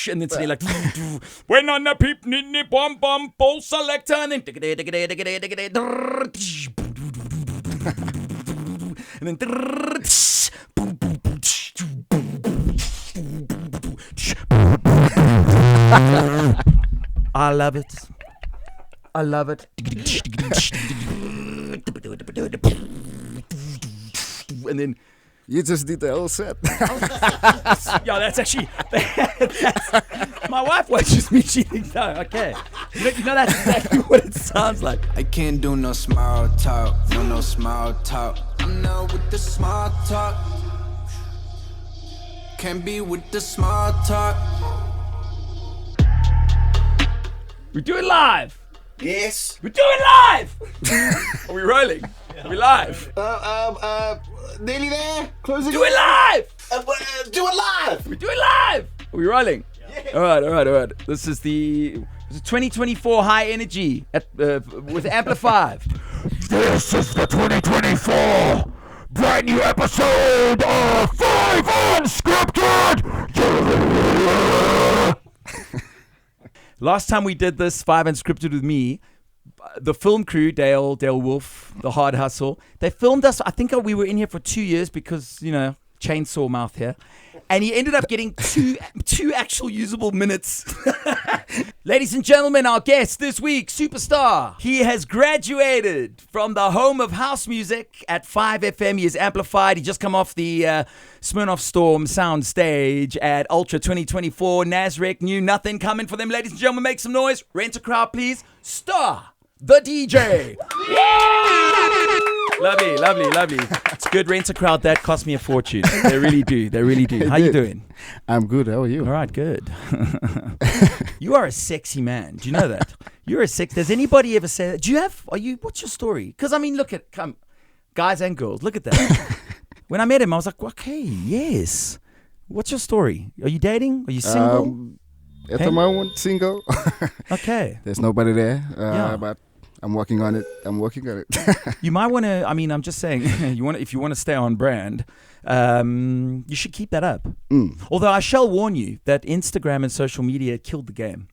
and then suddenly like, when on the peep, nitty, bum, bum, ball selector, and then, and then, I love it. I love it. And then you just did the whole set. Yeah, that's actually my wife watches me. She thinks, oh, okay. You know that's exactly what it sounds like. I can't do no small talk, no small talk. I'm not with the small talk. Can't be with the small talk. We do it live. Yes. We do it live. Are we rolling? Are we live? Nearly there. Closing. Do it live. Do it live. We do it live. Are we rolling? Yeah. All right. This is the 2024 high energy with Amplify. This is the 2024 brand new episode of 5 Unscripted. Last time we did this 5 Unscripted with me, the film crew, Dale Wolf, The Hard Hustle, they filmed us. I think we were in here for 2 years because, chainsaw mouth here. And he ended up getting two actual usable minutes. Ladies and gentlemen, our guest this week, superstar. He has graduated from the home of house music at 5FM. He is amplified. He just come off the Smirnoff Storm sound stage at Ultra 2024. Nasrec knew nothing coming for them. Ladies and gentlemen, make some noise. Rent a crowd, please. Star, the DJ. Lovely. It's good. Rent a crowd. That cost me a fortune. They really do. How you doing? I'm good. How are you? All right, good. You are a sexy man. Do you know that? You're a sex. Does anybody ever say that? What's your story? Because, guys and girls, look at that. When I met him, I was like, okay, yes. What's your story? Are you dating? Are you single? At the moment, single. Okay. There's nobody there, but I'm working on it. You might want to. I'm just saying. If you want to stay on brand, you should keep that up. Although I shall warn you that Instagram and social media killed the game.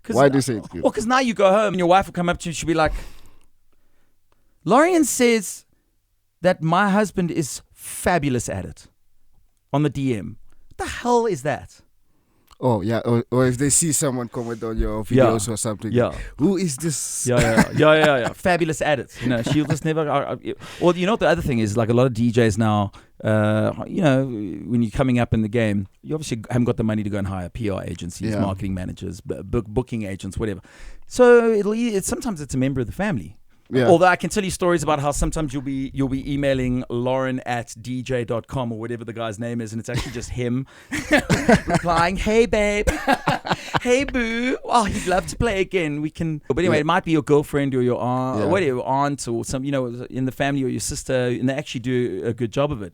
Why do you say it? Well, because now you go home and your wife will come up to you. She'll be like, "Lorian says that my husband is fabulous at it." On the DM. What the hell is that? Oh, yeah. Or if they see someone comment on your videos or something. Yeah. Who is this? Yeah. Fabulous at it. She'll just never... Or the other thing is, like a lot of DJs now, when you're coming up in the game, you obviously haven't got the money to go and hire PR agencies, marketing managers, booking agents, whatever. So sometimes it's a member of the family. Yeah. Although I can tell you stories about how sometimes you'll be emailing Lauren at dj.com or whatever the guy's name is, and it's actually just him replying, "Hey babe, hey boo, oh he'd love to play again. We can." But anyway, it might be your girlfriend or your aunt, or whatever, aunt or some, in the family, or your sister, and they actually do a good job of it.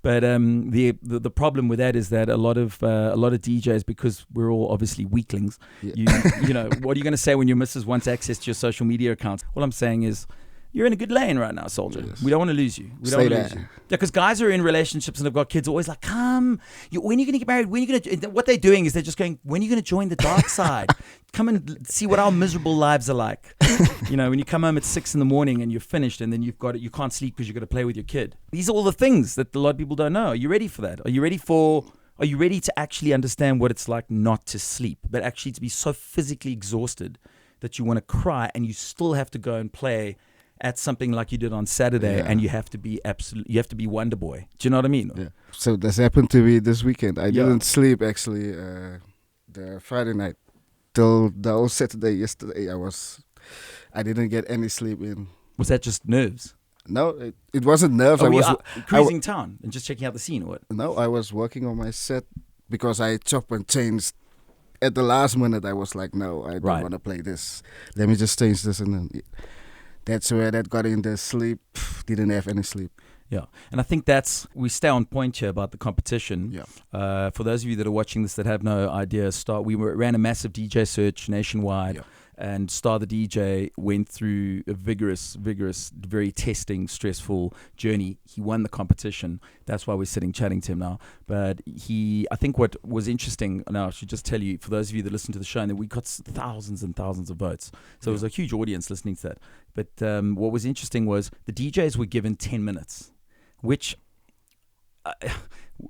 But the problem with that is that a lot of DJs, because we're all obviously weaklings, what are you going to say when your missus wants access to your social media accounts? All I'm saying is, you're in a good lane right now, soldier. Yes. We don't want to lose you. Yeah, because guys are in relationships and have got kids are always like, come, when are you going to get married? When are you going to... What they're doing is they're just going, when are you going to join the dark side? Come and see what our miserable lives are like. When you come home at 6 a.m. and you're finished and then you can't sleep because you've got to play with your kid. These are all the things that a lot of people don't know. Are you ready for that? Are you ready to actually understand what it's like not to sleep, but actually to be so physically exhausted that you want to cry and you still have to go and play at something like you did on Saturday, and you have to be Wonder Boy. Do you know what I mean? Yeah. So this happened to me this weekend. I didn't sleep actually the Friday night till the whole Saturday. Yesterday I didn't get any sleep in. Was that just nerves? No, it wasn't nerves. I was cruising town and just checking out the scene, or what? No, I was working on my set because I chopped and changed. At the last minute, I was like, no, I don't want to play this. Let me just change this, and then that's where that got in the sleep. Didn't have any sleep. Yeah, and I think we stay on point here about the competition. Yeah. For those of you that are watching this that have no idea, we ran a massive DJ search nationwide. Yeah. And Star the DJ went through a vigorous, very testing, stressful journey. He won the competition. That's why we're sitting chatting to him now. But I think what was interesting, now I should just tell you, for those of you that listen to the show, and we got thousands and thousands of votes. So it was a huge audience listening to that. But what was interesting was the DJs were given 10 minutes, which...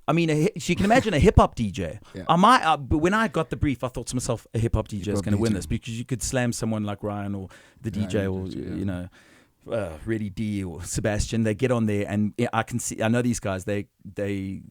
I mean, so you can imagine a hip hop DJ. Yeah. But when I got the brief, I thought to myself, a hip hop DJ is going to win this, because you could slam someone like Ryan or the DJ or you know, Reddy D or Sebastian. They get on there, and I know these guys. They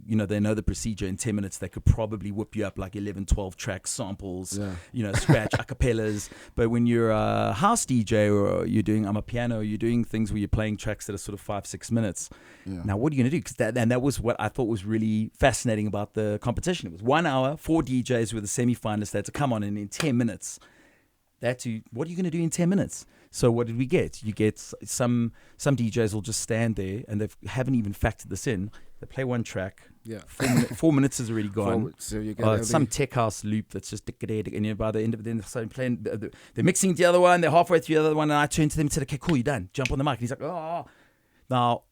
know the procedure. In 10 minutes, they could probably whip you up like 11, 12 track samples. Yeah. Scratch acapellas. But when you're a house DJ or you're doing piano, you're doing things where you're playing tracks that are sort of 5-6 minutes. Yeah. Now, what are you going to do? Because that was what I thought was really fascinating about the competition. It was 1 hour, 4 DJs with the semi-finalists. They had to come on, and in 10 minutes, what are you going to do in 10 minutes? So what did we get? You get some DJs will just stand there, and they haven't even factored this in. They play one track. Yeah. 4 minutes is already gone. So you get some tech house loop that's just and by the end of it, then they're playing. They're mixing the other one. They're halfway through the other one, and I turn to them and said, "Okay, cool, you're done. Jump on the mic." And he's like, "Oh." Now,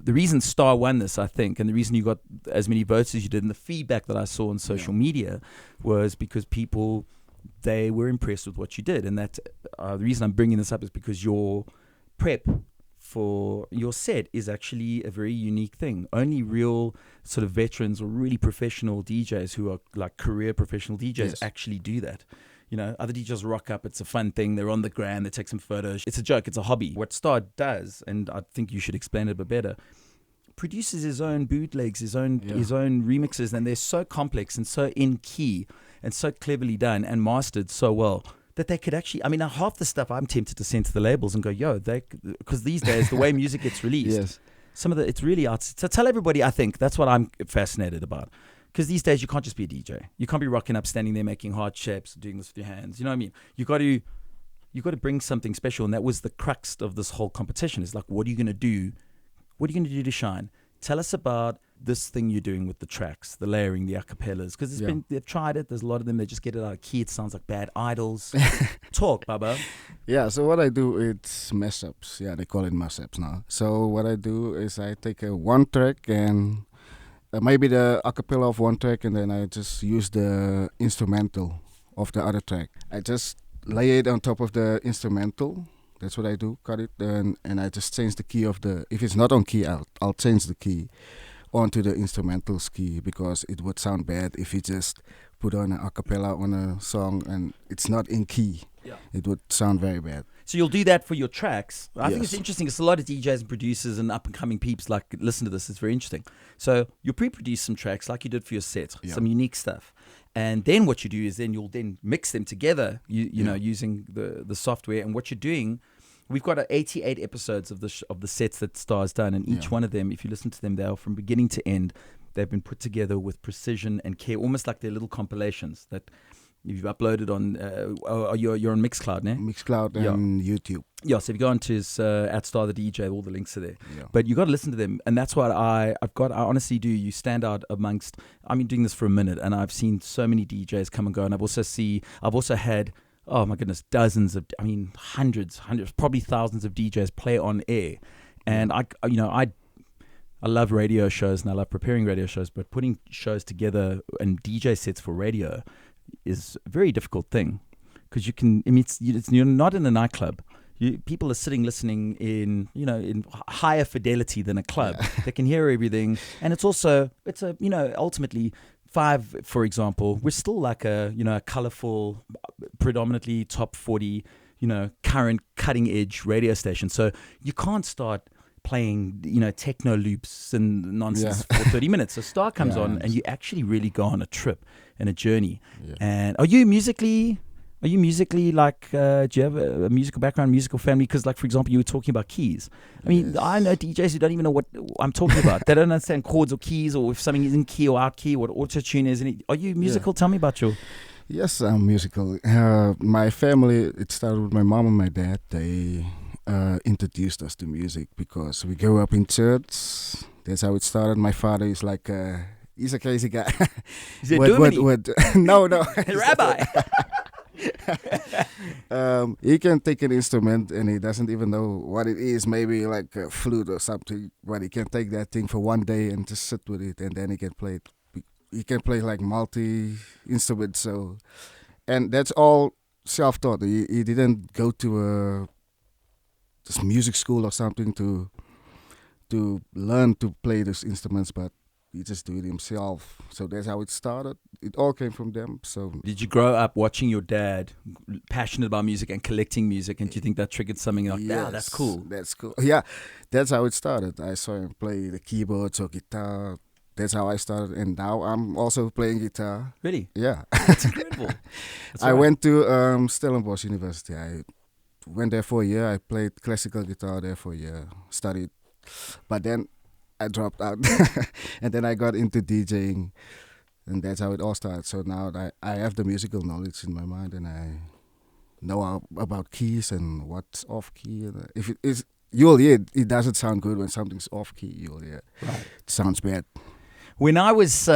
the reason Star won this, I think, and the reason you got as many votes as you did, and the feedback that I saw on social media was because people, they were impressed with what you did. And that the reason I'm bringing this up is because your prep for your set is actually a very unique thing. Only real sort of veterans or really professional DJs who are like career professional DJs actually do that. Other DJs rock up. It's a fun thing. They're on the gram. They take some photos. It's a joke. It's a hobby. What Star does, and I think you should explain it a bit better, produces his own bootlegs, his own remixes, and they're so complex and so in key and so cleverly done and mastered so well that they could actually, half the stuff I'm tempted to send to the labels and go, because these days, the way music gets released, some of it's really out. So tell everybody, I think that's what I'm fascinated about. Because these days you can't just be a DJ. You can't be rocking up, standing there making hard shapes, doing this with your hands. You know what I mean? You got to bring something special, and that was the crux of this whole competition. It's like, what are you going to do? What are you going to do to shine? Tell us about this thing you're doing with the tracks, the layering, the acapellas. Because they've tried it. There's a lot of them. They just get it out of key. It sounds like Bad Idols. Talk, Baba. Yeah. So what I do, it's mashups. Yeah, they call it mashups now. So what I do is I take one track and maybe the acapella of one track, and then I just use the instrumental of the other track. I just lay it on top of the instrumental. That's what I do. Cut it, and I just change the key of the. If it's not on key, I'll change the key onto the instrumental key, because it would sound bad if you just put on an acapella on a song and it's not in key. Yeah. It would sound very bad. So you'll do that for your tracks. I think it's interesting. It's a lot of DJs and producers and up-and-coming peeps listen to this. It's very interesting. So you'll pre-produce some tracks like you did for your set, some unique stuff. And then what you do is then you'll mix them together, you know, using the software. And what you're doing, we've got 88 episodes of the sets that Star's done. And each one of them, if you listen to them, they are from beginning to end. They've been put together with precision and care, almost like they're little compilations that you've uploaded on, you're on Mixcloud, ne? Mixcloud and YouTube. Yeah, so if you go on to his at Star the DJ, all the links are there. Yeah. But you got to listen to them, and that's what I honestly do. You stand out amongst. I've been doing this for a minute, and I've seen so many DJs come and go, and I've also had, oh my goodness, hundreds, probably thousands of DJs play on air, and I love radio shows and I love preparing radio shows, but putting shows together and DJ sets for radio is a very difficult thing, because you're not in a nightclub. People are sitting listening in higher fidelity than a club. They can hear everything, and it's ultimately 5, for example, we're still like a colorful, predominantly top 40, current cutting edge radio station. So you can't start playing techno loops and nonsense for 30 minutes. So Star comes on and you actually really go on a trip and a journey. And are you musically like, do you have a musical background, musical family? Because like, for example, you were talking about keys. I know DJs who don't even know what I'm talking about. They don't understand chords or keys, or if something is in key or out key, what auto-tune is. Are you musical? Tell me about your... Yes, I'm musical. My family, it started with my mom and my dad. They introduced us to music because we grew up in church. That's how it started. My father is like... he's a crazy guy. Is he a No. rabbi? He can take an instrument and he doesn't even know what it is, maybe like a flute or something, but he can take that thing for one day and just sit with it, and then he can play it. He can play like multi-instruments, so, and that's all self-taught. He didn't go to this music school or something to learn to play these instruments, but he just do it himself. So that's how it started. It all came from them. So did you grow up watching your dad passionate about music and collecting music, and do you think that triggered something like, yes, that's cool? That's cool. Yeah, that's how it started. I saw him play the keyboards or guitar. That's how I started, and now I'm also playing guitar. Really? Yeah. That's incredible. That's I right. went to Stellenbosch University. I went there for a year. I played classical guitar there for a year, studied. But then I dropped out. And then I got into DJing. And that's how it all started. So now I have the musical knowledge in my mind, and I know about keys and what's off key. And if it is, you'll hear it doesn't sound good when something's off key. You'll hear it sounds bad. When I was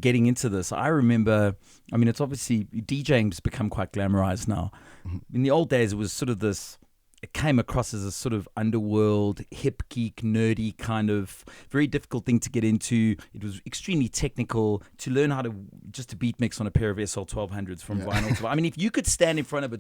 getting into this, I remember, I mean, it's obviously, DJing's become quite glamorized now. Mm-hmm. In the old days, it was sort of this, it came across as a sort of underworld, hip, geek, nerdy kind of very difficult thing to get into. It was extremely technical to learn how to beat mix on a pair of SL 1200s from vinyl. I mean, if you could stand in front of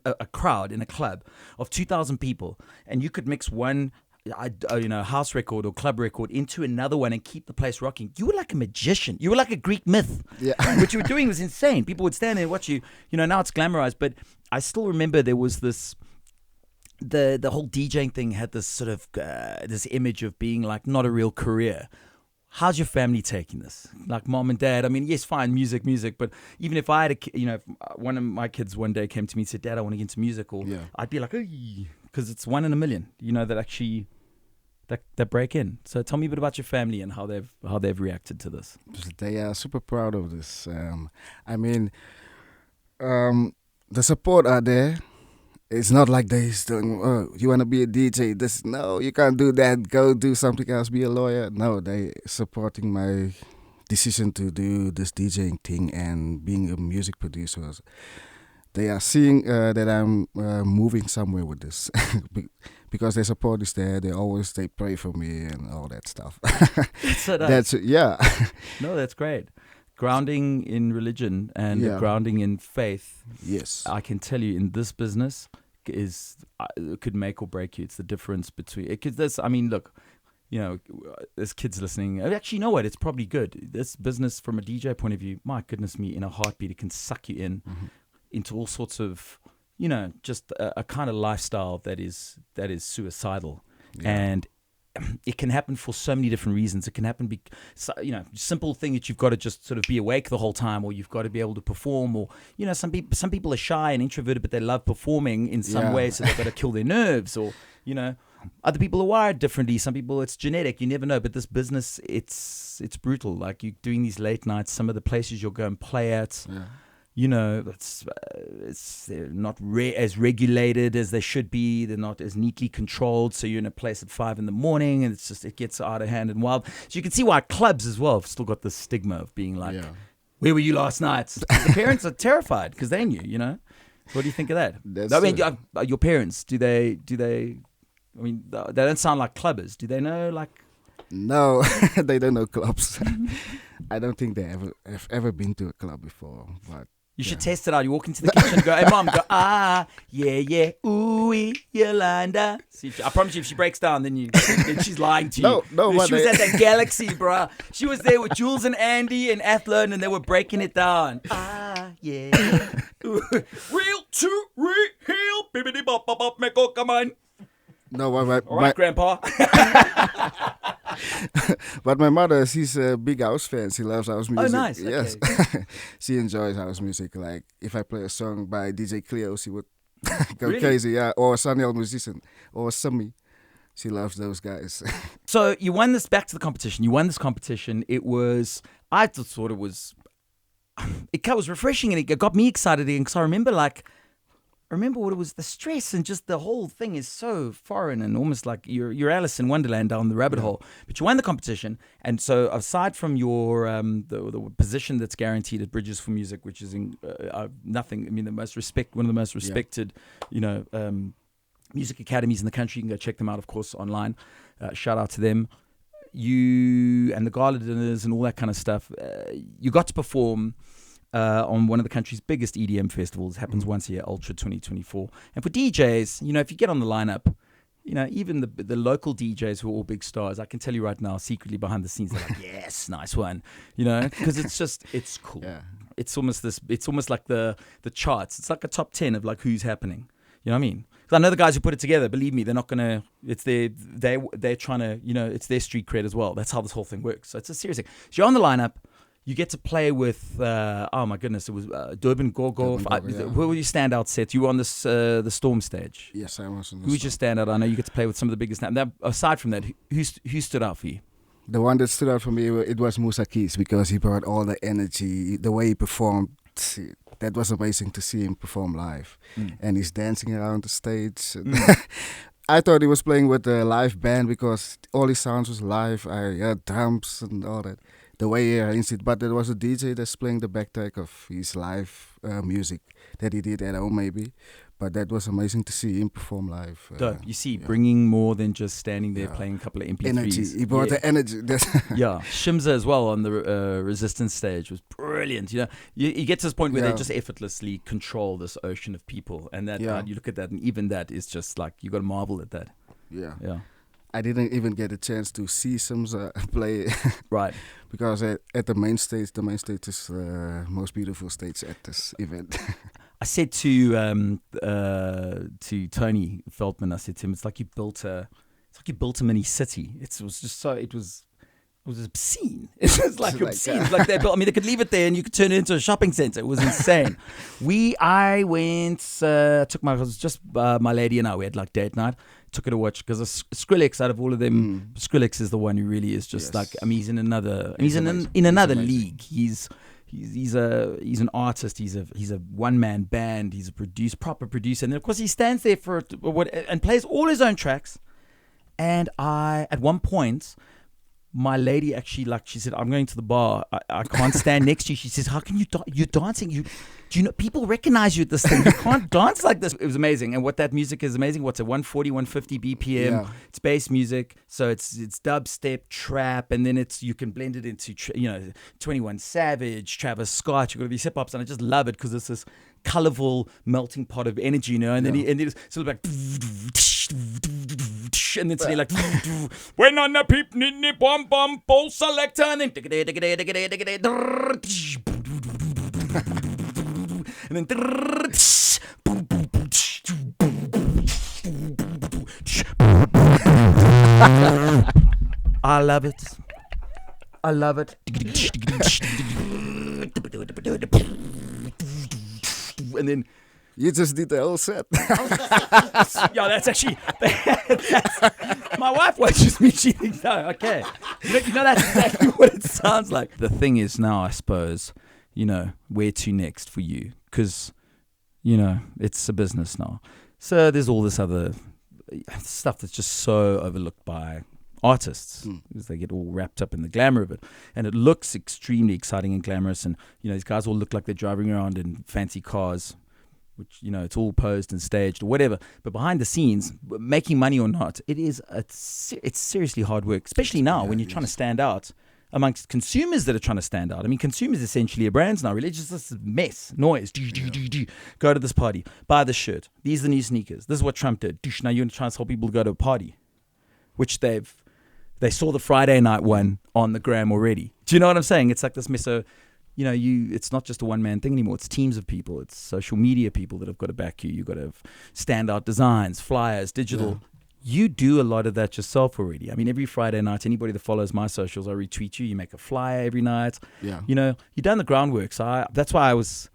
a crowd in a club of 2,000 people and you could mix one house record or club record into another one and keep the place rocking, you were like a magician. You were like a Greek myth. Yeah. What you were doing was insane. People would stand there and watch you. Now it's glamorized, but I still remember there was this, the whole DJing thing had this sort of this image of being like not a real career. How's your family taking this? Like mom and dad? I mean, yes, fine, music, but even if I had if one of my kids one day came to me and said, Dad, I want to get into music, or I'd be like, because it's 1 in a million, that actually that break in. So tell me a bit about your family and how they've reacted to this. They are super proud of this. I mean, the support are there. It's not like they saying, "Oh, you want to be a DJ? No, you can't do that. Go do something else. Be a lawyer." No, they supporting my decision to do this DJing thing and being a music producer. They are seeing that I'm moving somewhere with this because their support is there. They pray for me and all that stuff. That's yeah. No, that's great. Grounding in religion and grounding in faith. Yes, I can tell you in this business it could make or break you. It's the difference between it. Because this, I mean, look, there's kids listening. Actually, you know what? It's probably good. This business, from a DJ point of view, my goodness me, in a heartbeat, it can suck you in. Mm-hmm. Into all sorts of, just a kind of lifestyle that is suicidal. Yeah. And it can happen for so many different reasons. It can happen, simple thing that you've got to just sort of be awake the whole time, or you've got to be able to perform, or, some people are shy and introverted, but they love performing in some way, so they've got to kill their nerves, or, other people are wired differently. Some people, it's genetic, you never know. But this business, it's brutal. Like, you're doing these late nights, some of the places you'll go and play at, they're not as regulated as they should be. They're not as neatly controlled. So you're in a place at 5 a.m, and it gets out of hand and wild. So you can see why clubs as well have still got this stigma of being like, where were you last night? The parents are terrified because they knew, What do you think of that? Your parents, do they, I mean, they don't sound like clubbers. Do they know, like? No, they don't know clubs. I don't think they have ever been to a club before, but. You should test it out. You walk into the kitchen and go, hey, Mom, go, yeah, ooh, Yolanda. See, I promise you, if she breaks down, then she's lying to you. No, she was at that Galaxy, bruh. She was there with Jules and Andy and Athlone, and they were breaking it down. Yeah. Real to real. Bibbidi bop bop bop, Meko, come on. No, all right, Grandpa. But my mother, she's a big house fan. She loves house music. Oh, nice. Yes. Okay. She enjoys house music. Like, if I play a song by DJ Cleo, she would go crazy. Yeah. Or Saniel Musician. Or Sumi. She loves those guys. So you won this, back to the competition. You won this competition. It was, I thought it was refreshing, and it got me excited again, because I remember, like, remember what it was. The stress and just the whole thing is so foreign and almost like you're Alice in Wonderland down the rabbit hole. But you won the competition, and so aside from your the position that's guaranteed at Bridges for Music, which is nothing. I mean, one of the most respected, music academies in the country. You can go check them out, of course, online. Shout out to them. You and the gala dinners and all that kind of stuff. You got to perform on one of the country's biggest EDM festivals. It happens once a year, Ultra 2024. And for DJs, if you get on the lineup, even the local DJs who are all big stars, I can tell you right now, secretly behind the scenes, they're like, yes, nice one, because it's cool. Yeah. It's almost like the charts. It's like a top 10 of like who's happening. You know what I mean? Because I know the guys who put it together, believe me, they're not going to, they're trying to, it's their street cred as well. That's how this whole thing works. So it's a serious thing. So you're on the lineup. You get to play with, oh my goodness, it was Durban Gorgor. Who were your standout sets? You were on this the Storm stage. Yes, I was on the Who was your standout? I know you get to play with some of the biggest. Aside from that, who stood out for you? The one that stood out for me, it was Musa Keys, because he brought all the energy, the way he performed. That was amazing to see him perform live. And he's dancing around the stage. I thought he was playing with a live band because all his sounds was live. I heard drums and all that. The way he arranged it, but there was a DJ that's playing the backtrack of his live music that he did at home maybe, but that was amazing to see him perform live. You see, bringing more than just standing there playing a couple of MP3s. Energy, he brought the energy. Shimza as well on the Resistance stage was brilliant. You get to this point where they just effortlessly control this ocean of people, and that you look at that, and even that is just like you got to marvel at that. Yeah. I didn't even get a chance to see Simza play. Right. Because at the main stage is the most beautiful stage at this event. I said to Tony Feldman, I said to him, it's like you built a mini city. It was obscene. It was like obscene. It's like they built. I mean, they could leave it there and you could turn it into a shopping center. It was insane. I went. Took my lady and I. We had like date night. Took her to watch because Skrillex, out of all of them, Skrillex is the one who really is just like. I mean, he's in another. He's in another league. He's an artist. He's a one man band. He's a proper producer, and then of course he stands there and plays all his own tracks. And at one point, my lady actually, she said, I'm going to the bar. I can't stand next to you. She says, how can you're dancing? Do you know, people recognize you at this thing. You can't dance like this. It was amazing. And what that music is amazing. What's it, 140, 150 BPM. Yeah. It's bass music. So it's dubstep, trap, and then you can blend it into, 21 Savage, Travis Scott. You've got these hip-hops, and I just love it because it's this colorful melting pot of energy, and then it's sort of like, and then suddenly like, when on the peep nini bum bum bowl selector, and then I love it. And then you just did the whole set. Yeah, that's actually my wife watches me. She thinks, oh, okay. That's exactly what it sounds like. The thing is now, I suppose, where to next for you? Because, it's a business now. So there's all this other stuff that's just so overlooked by artists because they get all wrapped up in the glamour of it, and it looks extremely exciting and glamorous, and these guys all look like they're driving around in fancy cars, which it's all posed and staged or whatever, but behind the scenes, making money or not, it's seriously hard work, especially now when you're trying to stand out amongst consumers that are trying to stand out. I mean, consumers essentially are brands now. Really, just this mess, noise. Go to this party, buy this shirt. These are the new sneakers. This is what Trump did. Now you're trying to tell people to go to a party, which they saw the Friday night one on the gram already. Do you know what I'm saying? It's like this mess. So, it's not just a one-man thing anymore. It's teams of people. It's social media people that have got to back you. You've got to have standout designs, flyers, digital. Yeah. You do a lot of that yourself already. I mean, every Friday night, anybody that follows my socials, I retweet you. You make a flyer every night. Yeah. You've done the groundwork. So that's why I was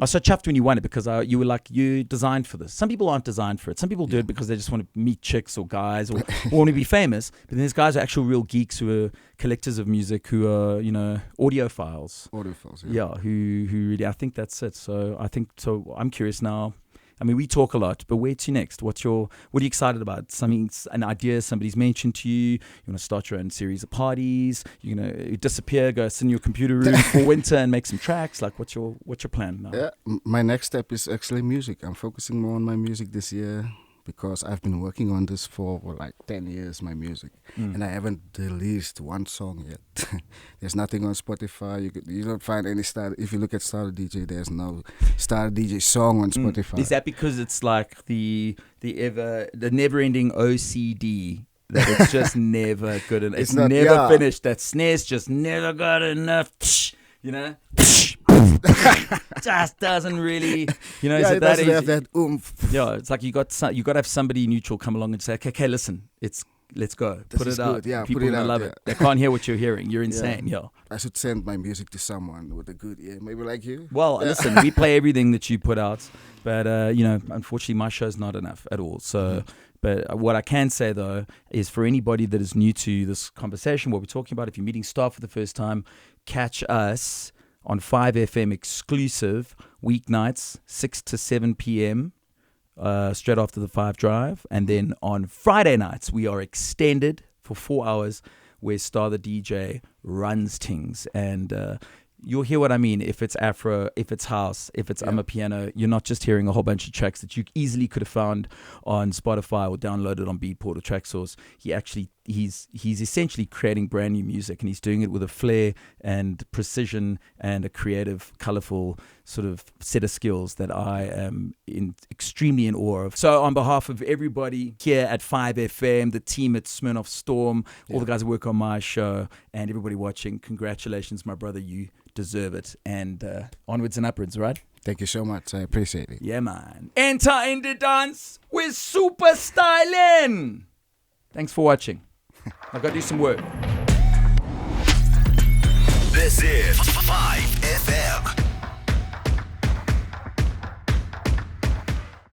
so chuffed when you won it, because you were like, you designed for this. Some people aren't designed for it. Some people do it because they just want to meet chicks or guys or want to be famous. But then there's guys who are actual real geeks who are collectors of music, who are, audiophiles. Audiophiles, yeah. Who really, I think that's it. So I'm curious now. I mean, we talk a lot, but where to next? What are you excited about? An idea somebody's mentioned to you? You want to start your own series of parties? You're going to disappear, go sit in your computer room for winter and make some tracks? Like, what's your plan now? Yeah, my next step is actually music. I'm focusing more on my music this year, because I've been working on this for like 10 years, my music. And I haven't released one song yet. There's nothing on Spotify. You don't find any if you look at Starter DJ, there's no Starter DJ song on Spotify. Is that because it's like the never-ending OCD, that it's just never good enough? It's never finished. That snare's just never got enough, you know? Just doesn't really, you know. It doesn't have that oomph. Yeah, it's like you got to have somebody neutral come along and say, okay, listen, let's go, put it out. Yeah, people put it out. Love it. They can't hear what you're hearing. You're insane. Yeah. I should send my music to someone with a good ear, maybe like you. Well, listen, we play everything that you put out, but unfortunately, my show's not enough at all. So. But what I can say, though, is for anybody that is new to this conversation, what we're talking about, if you're meeting staff for the first time, catch us on 5FM exclusive weeknights, 6 to 7 p.m., straight after the 5 Drive. And then on Friday nights, we are extended for 4 hours, where Star the DJ runs things. And you'll hear what I mean. If it's Afro, if it's house, if it's Amapiano, you're not just hearing a whole bunch of tracks that you easily could have found on Spotify or downloaded on Beatport or TrackSource. He's essentially creating brand new music, and he's doing it with a flair and precision and a creative, colorful sort of set of skills that I am extremely in awe of. So on behalf of everybody here at 5FM, the team at Smirnoff Storm, all the guys who work on my show, and everybody watching, congratulations, my brother. You deserve it. And onwards and upwards, right? Thank you so much. I appreciate it. Yeah, man. Enter in the dance with Super Styling. Thanks for watching. I've got to do some work. This is 5FM.